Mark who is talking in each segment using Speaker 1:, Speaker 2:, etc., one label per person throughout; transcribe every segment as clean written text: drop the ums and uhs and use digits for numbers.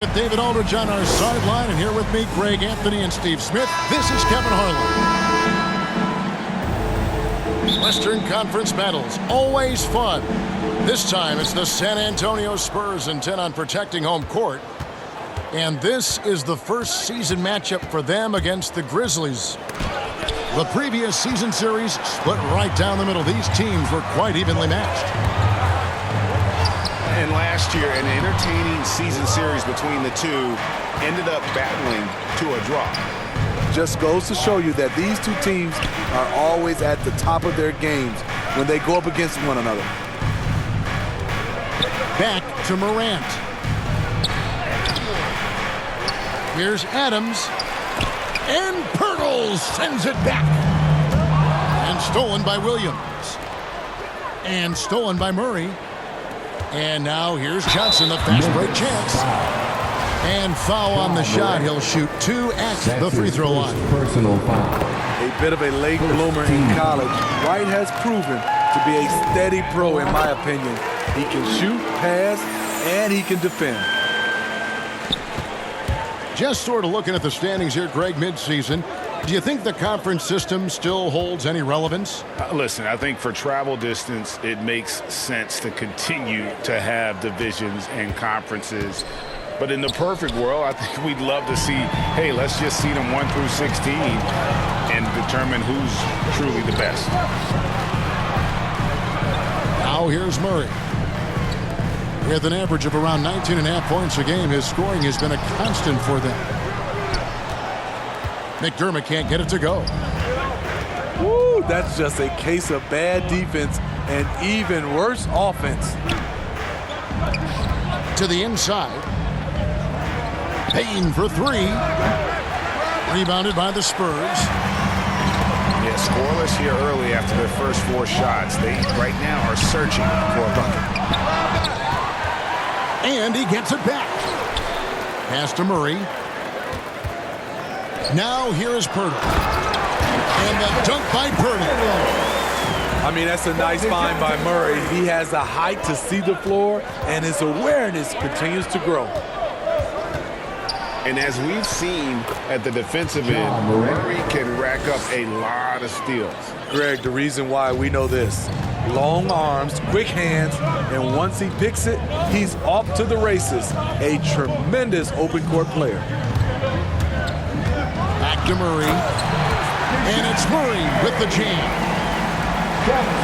Speaker 1: With David Aldridge on our sideline, and here with me, Greg Anthony and Steve Smith. This is Kevin Harlan. Western Conference battles, always fun. This time it's the San Antonio Spurs intent on protecting home court. And this is the first season matchup for them against the Grizzlies. The previous season series split right down the middle. These teams were quite evenly matched.
Speaker 2: And last year, an entertaining season series between the two ended up battling to a draw.
Speaker 3: Just goes to show you that these two teams are always at the top of their games when they go up against one another.
Speaker 1: Back to Morant. Here's Adams. And Pirtle sends it back. And stolen by Williams. And stolen by Murray. And now here's Johnson, the fast break chance. And foul on the shot. He'll shoot 2 at the free throw line.
Speaker 4: Personal foul.
Speaker 3: A bit of a late bloomer in college, White has proven to be a steady pro in my opinion. He can shoot, pass, and he can defend.
Speaker 1: Just sort of looking at the standings here, Greg, midseason. Do you think the conference system still holds any relevance?
Speaker 2: Listen, I think for travel distance, it makes sense to continue to have divisions and conferences. But in the perfect world, I think we'd love to see, hey, let's just see them 1 through 16 and determine who's truly the best.
Speaker 1: Now here's Murray. With an average of around 19.5 points a game, his scoring has been a constant for them. McDermott can't get it to go.
Speaker 3: Woo, that's just a case of bad defense and even worse offense.
Speaker 1: To the inside. Payne for 3. Rebounded by the Spurs.
Speaker 2: Yeah, scoreless here early after their first 4 shots. They right now are searching for a bucket.
Speaker 1: And he gets it back. Pass to Murray. Now here is Pirtle. And the dunk by Pirtle.
Speaker 3: I mean, that's a nice find by Murray. He has the height to see the floor, and his awareness continues to grow.
Speaker 2: And as we've seen at the defensive end, Murray can rack up a lot of steals.
Speaker 3: Greg, the reason why we know this. Long arms, quick hands, and once he picks it, he's off to the races. A tremendous open court player.
Speaker 1: Back to Murray. And it's Murray with the jam.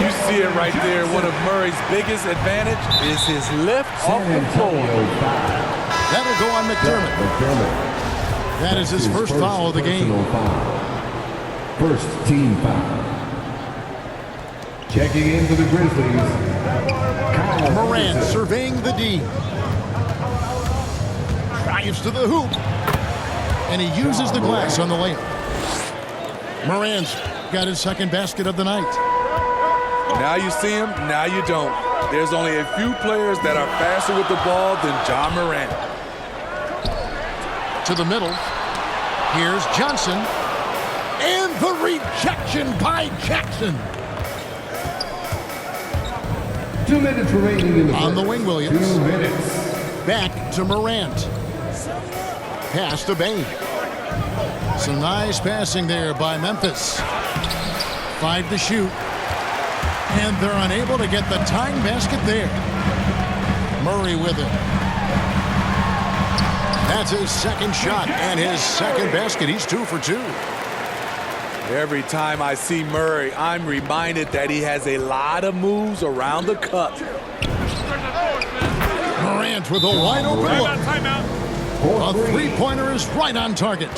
Speaker 3: You see it right there. One of Murray's biggest advantage is his lift off the floor.
Speaker 1: That'll go on McDermott. That is his first foul of the game.
Speaker 4: First team foul. Checking in for the Grizzlies.
Speaker 1: Morant surveying the D. Drives to the hoop. And he uses the glass on the layup. Morant's got his second basket of the night.
Speaker 3: Now you see him, now you don't. There's only a few players that are faster with the ball than John Morant.
Speaker 1: To the middle. Here's Johnson. And the rejection by Jackson.
Speaker 4: 2 minutes remaining in the
Speaker 1: on the
Speaker 4: first.
Speaker 1: wing, Williams.
Speaker 4: 2 minutes.
Speaker 1: Back to Morant. Pass to Bain. Some nice passing there by Memphis. 5 to shoot. And they're unable to get the tying basket there. Murray with it. That's his second shot and his second basket. He's 2 for 2.
Speaker 3: Every time I see Murray, I'm reminded that he has a lot of moves around the cup.
Speaker 1: Morant with a wide open look. A three-pointer is right on target.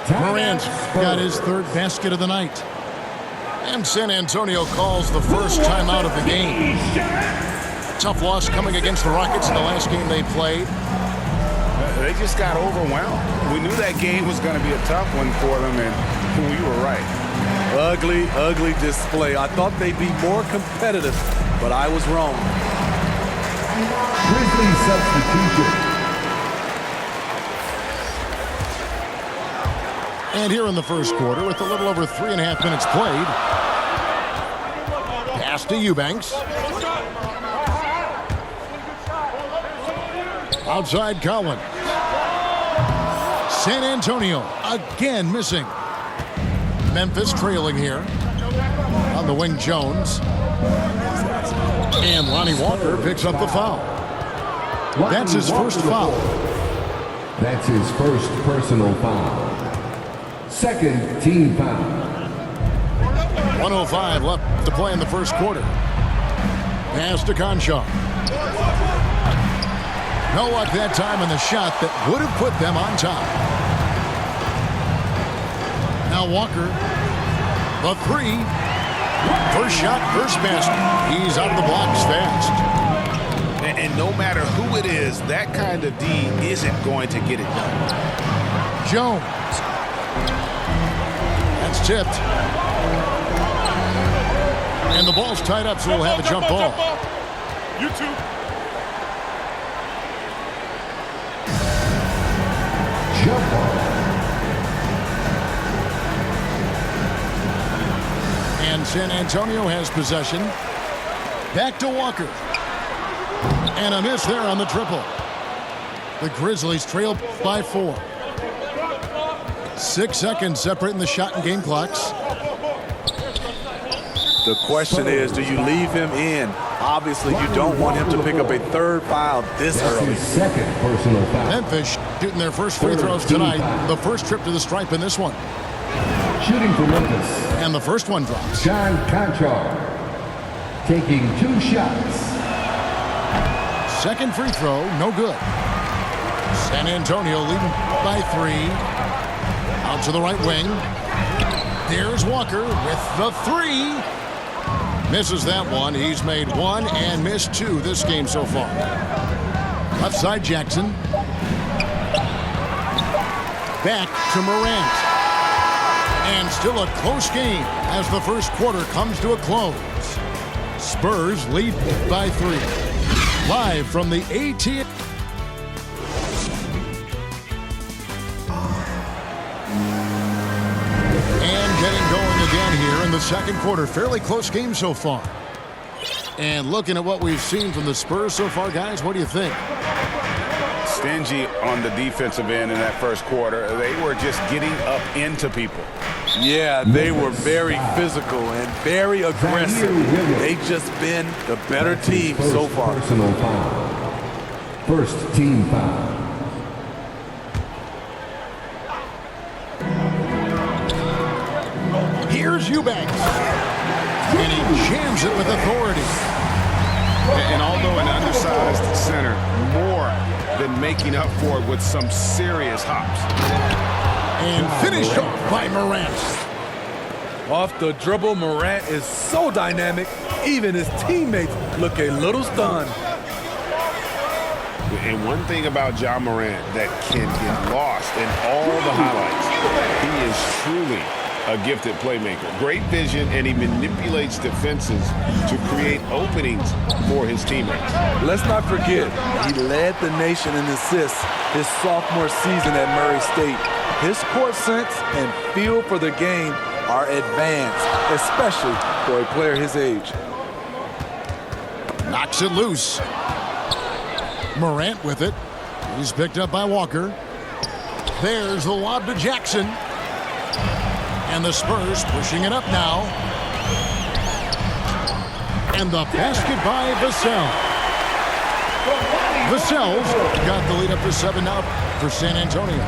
Speaker 1: Morant's got his 3rd basket of the night. And San Antonio calls the first timeout of the game. Tough loss coming against the Rockets in the last game they played.
Speaker 2: They just got overwhelmed. We knew that game was going to be a tough one for them, and we were right.
Speaker 3: Ugly, ugly display. I thought they'd be more competitive, but I was wrong.
Speaker 4: Grizzlies substitution.
Speaker 1: And here in the first quarter, with a little over 3.5 minutes played, pass to Eubanks. Outside Collins. San Antonio again missing. Memphis trailing here. On the wing, Jones. And Lonnie Walker picks up the foul. That's his first foul.
Speaker 4: That's his first personal foul. Second team foul.
Speaker 1: 1:05 left to play in the first quarter. Pass to Conchar. No luck that time in the shot that would have put them on top. Now Walker. The three. First shot, first basket. He's out of the blocks fast.
Speaker 2: And no matter who it is, that kind of D isn't going to get it done.
Speaker 1: Jones. That's tipped. And the ball's tied up, so we'll have a jump ball.
Speaker 2: You too.
Speaker 4: Jump ball.
Speaker 1: And San Antonio has possession. Back to Walker. And a miss there on the triple. The Grizzlies trail by 4. 6 seconds separating the shot and game clocks.
Speaker 3: The question is, do you leave him in? Obviously, you don't want him to pick up a third foul this
Speaker 4: That's
Speaker 3: early.
Speaker 4: his second personal foul.
Speaker 1: Memphis shooting their first free throws tonight. The first trip to the stripe in this one.
Speaker 4: Shooting for Memphis,
Speaker 1: And the first one drops.
Speaker 4: John Conchar. Taking 2 shots.
Speaker 1: Second free throw, no good. San Antonio leading by 3. Out to the right wing. There's Walker with the 3. Misses that one. He's made 1 and missed 2 this game so far. Left side Jackson. Back to Morant. And still a close game as the first quarter comes to a close. Spurs lead by 3. Live from the AT&T. Getting going again here in the second quarter. Fairly close game so far. And looking at what we've seen from the Spurs so far, guys, what do you think?
Speaker 2: Stingy on the defensive end in that first quarter. They were just getting up into people.
Speaker 3: Yeah, they were very physical and very aggressive. They've just been the better team so far.
Speaker 4: Personal foul. First team foul.
Speaker 1: Here's Eubanks. And he jams it with authority.
Speaker 2: And although an undersized center, more than making up for it with some serious hops.
Speaker 1: And finished off by Morant.
Speaker 3: Off the dribble, Morant is so dynamic, even his teammates look a little stunned.
Speaker 2: And one thing about Ja Morant that can get lost in all the highlights, he is truly a gifted playmaker. Great vision, and he manipulates defenses to create openings for his teammates.
Speaker 3: Let's not forget, he led the nation in assists his sophomore season at Murray State. His court sense and feel for the game are advanced, especially for a player his age.
Speaker 1: Knocks it loose. Morant with it. He's picked up by Walker. There's the lob to Jackson. And the Spurs pushing it up now. And the basket by Vassell. Vassell's got the lead up to 7 now for San Antonio.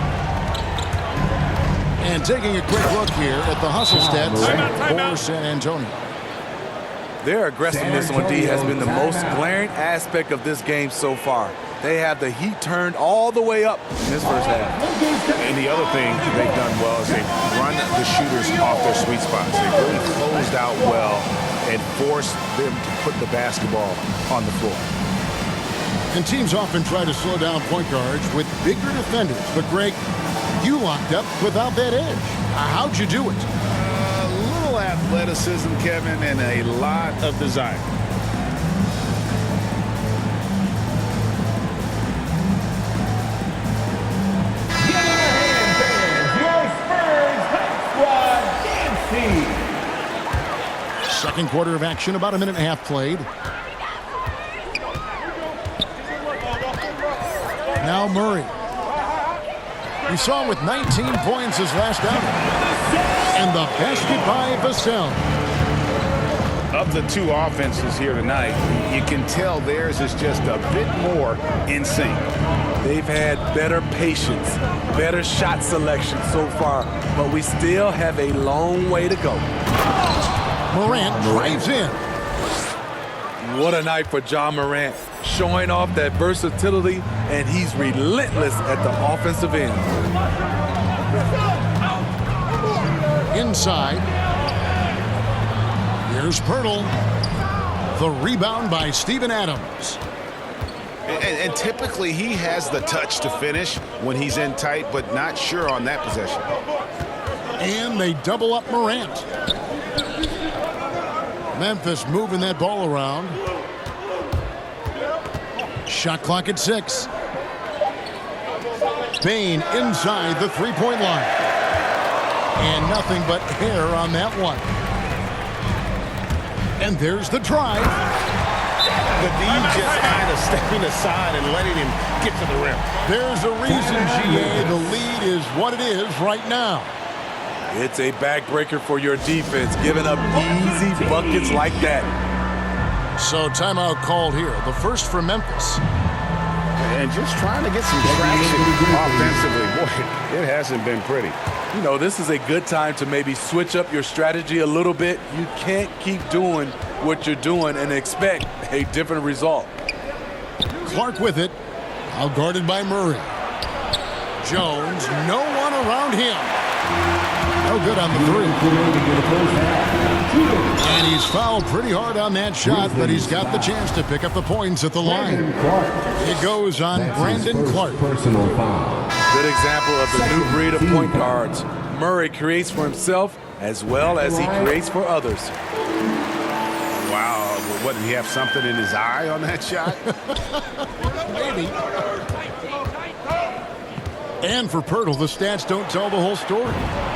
Speaker 1: And taking a quick look here at the hustle stats for San Antonio.
Speaker 3: Their aggressiveness on D has been the most glaring aspect of this game so far. They have the heat turned all the way up in this first half.
Speaker 2: And the other thing they've done well is they've run the shooters off their sweet spots. They've really closed out well and forced them to put the basketball on the floor.
Speaker 1: And teams often try to slow down point guards with bigger defenders. But, Greg, you locked up without that edge. How'd you do it?
Speaker 2: A little athleticism, Kevin, and a lot of desire.
Speaker 1: Second quarter of action, about a minute and a half played. Now Murray. We saw him with 19 points his last outing. And the basket by Vassell.
Speaker 2: Of the two offenses here tonight, you can tell theirs is just a bit more in sync.
Speaker 3: They've had better patience, better shot selection so far, but we still have a long way to go.
Speaker 1: Morant drives in.
Speaker 3: What a night for Ja Morant, showing off that versatility, and he's relentless at the offensive end.
Speaker 1: Inside. Here's Pirtle. The rebound by Steven Adams.
Speaker 2: And typically he has the touch to finish when he's in tight, but not sure on that possession.
Speaker 1: And they double up Morant. Memphis moving that ball around. Shot clock at 6. Bain inside the three-point line. And nothing but air on that one. And there's the drive.
Speaker 5: The D just kind of stepping aside and letting him get to the rim.
Speaker 1: There's a reason, GA, the lead is what it is right now.
Speaker 3: It's a backbreaker for your defense, giving up easy buckets like that.
Speaker 1: So timeout called here. The first for Memphis.
Speaker 2: And just trying to get some traction offensively. Boy, it hasn't been pretty.
Speaker 3: You know, this is a good time to maybe switch up your strategy a little bit. You can't keep doing what you're doing and expect a different result.
Speaker 1: Clark with it. Out guarded by Murray. Jones, no one around him. No good on the three. And he's fouled pretty hard on that shot, but he's got the chance to pick up the points at the line. It goes on Brandon Clark.
Speaker 4: Personal foul.
Speaker 3: Good example of the new breed of point guards. Murray creates for himself as well as he creates for others.
Speaker 2: Wow, what, did he have something in his eye on that shot?
Speaker 1: Maybe. And for Pirtle, the stats don't tell the whole story.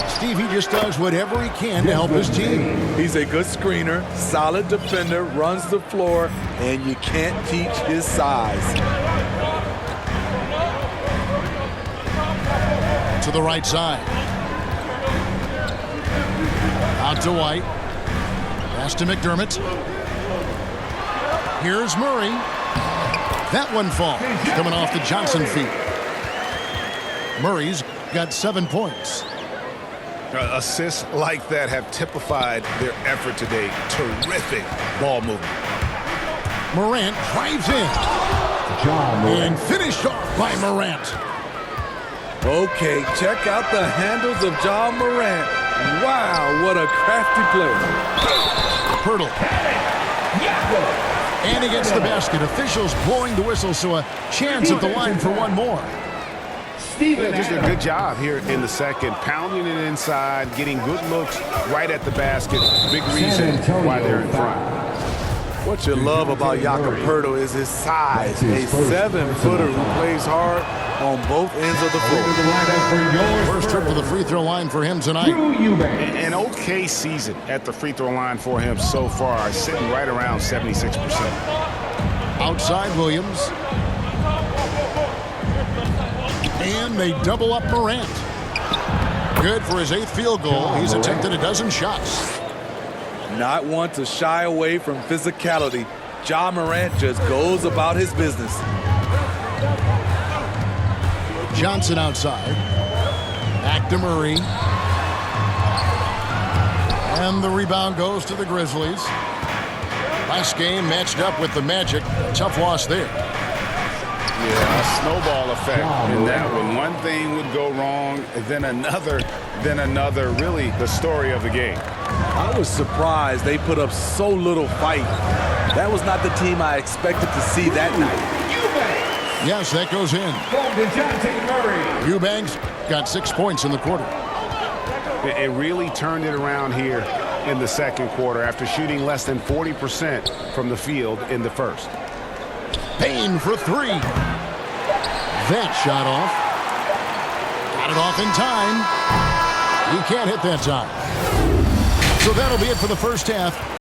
Speaker 1: Steve, he just does whatever he can to help his team.
Speaker 3: He's a good screener, solid defender, runs the floor, and you can't teach his size.
Speaker 1: To the right side. Out to White. Pass to McDermott. Here's Murray. That one falls. Coming off the Johnson feet. Murray's got 7 points.
Speaker 2: Assists like that have typified their effort today. Terrific ball movement.
Speaker 1: Morant drives in. And finished off by Morant.
Speaker 3: Okay, check out the handles of Ja Morant. Wow, what a crafty player.
Speaker 1: Pirtle. And he gets the basket. Officials blowing the whistle, so a chance at the line for one more.
Speaker 2: Just a good job here in the second, pounding it inside, getting good looks right at the basket. Big reason why they're in front.
Speaker 3: What you love about Jakob Poeltl is his size. A 7-footer who plays hard on both ends of the floor.
Speaker 1: First trip to the free throw line for him tonight.
Speaker 2: An okay season at the free throw line for him so far, sitting right around 76%.
Speaker 1: Outside Williams. And they double up Morant. Good for his 8th field goal. He's attempted a dozen shots.
Speaker 3: Not one to shy away from physicality. Ja Morant just goes about his business.
Speaker 1: Johnson outside. Back to Murray. And the rebound goes to the Grizzlies. Last game matched up with the Magic. Tough loss there.
Speaker 2: Yeah, a snowball effect in that one. One thing would go wrong, then another, really the story of the game.
Speaker 3: I was surprised they put up so little fight. That was not the team I expected to see that night.
Speaker 1: Yes, that goes in. Eubanks got 6 points in the quarter.
Speaker 2: It really turned it around here in the second quarter after shooting less than 40% from the field in the first.
Speaker 1: Payne for 3. That shot off. Got it off in time. You can't hit that time. So that'll be it for the first half.